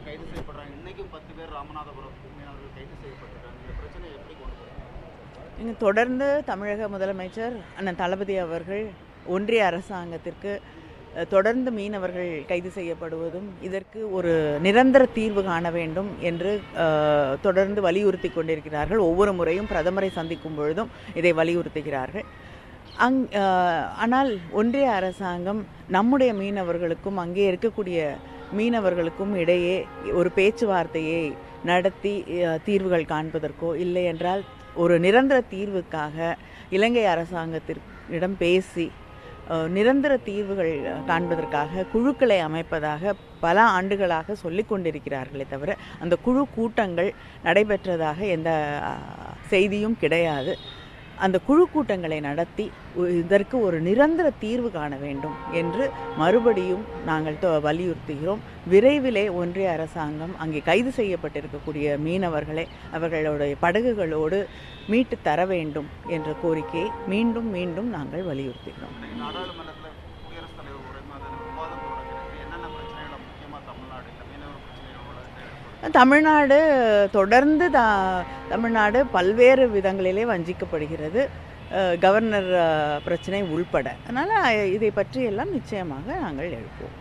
மீனவர்கள் கைது செய்யப்படுறாங்க. இன்னைக்கும் 10 பேர் ராமநாதபுரம் மீனவர்கள் கைது செய்யப்பட்டிருக்காங்க. இந்த பிரச்சனையை எப்படி கொண்டு போறாங்க? தொடர்ந்து தமிழக முதலமைச்சர் அண்ணன் தளபதி அவர்கள் ஒன்றிய அரசாங்கத்திற்கு தொடர்ந்து மீனவர்கள் கைது செய்யப்படுவதும் இதற்கு ஒரு நிரந்தர தீர்வு காண வேண்டும் என்று தொடர்ந்து வலியுறுத்தி கொண்டிருக்கிறார்கள். ஒவ்வொரு முறையும் பிரதமரை சந்திக்கும் பொழுதும் இதை வலியுறுத்துகிறார்கள். ஆனால் ஒன்றிய அரசாங்கம் நம்முடைய மீனவர்களுக்கும் அங்கே இருக்கக்கூடிய மீனவர்களுக்கும் இடையே ஒரு பேச்சுவார்த்தையை நடத்தி தீர்வுகள் காண்பதற்கோ இல்லை என்றால் ஒரு நிரந்தர தீர்வுக்காக இலங்கை அரசாங்கத்திடம் பேசி நிரந்தர தீர்வுகள் காண்பதற்காக குழுக்களை அமைப்பதாக பல ஆண்டுகளாக சொல்லி கொண்டிருக்கிறார்களே தவிர அந்த குழு கூட்டங்கள் நடைபெற்றதாக எந்த செய்தியும் கிடையாது. அந்த குழு கூட்டங்களை நடத்தி இதற்கு ஒரு நிரந்தர தீர்வு காண வேண்டும் என்று மறுபடியும் நாங்கள் வலியுறுத்துகிறோம். விரைவிலே ஒன்றிய அரசாங்கம் அங்கே கைது செய்யப்பட்டிருக்கக்கூடிய மீனவர்களை அவர்களுடைய படகுகளோடு மீட்டு தர வேண்டும் என்ற கோரிக்கையை மீண்டும் மீண்டும் நாங்கள் வலியுறுத்துகிறோம். தமிழ்நாடு தொடர்ந்து தமிழ்நாடு பல்வேறு விதங்களிலே வஞ்சிக்கப்படுகிறது, கவர்னர் பிரச்சனை உள்பட. அதனால் இதை பற்றியெல்லாம் நிச்சயமாக நாங்கள் எழுப்புவோம்.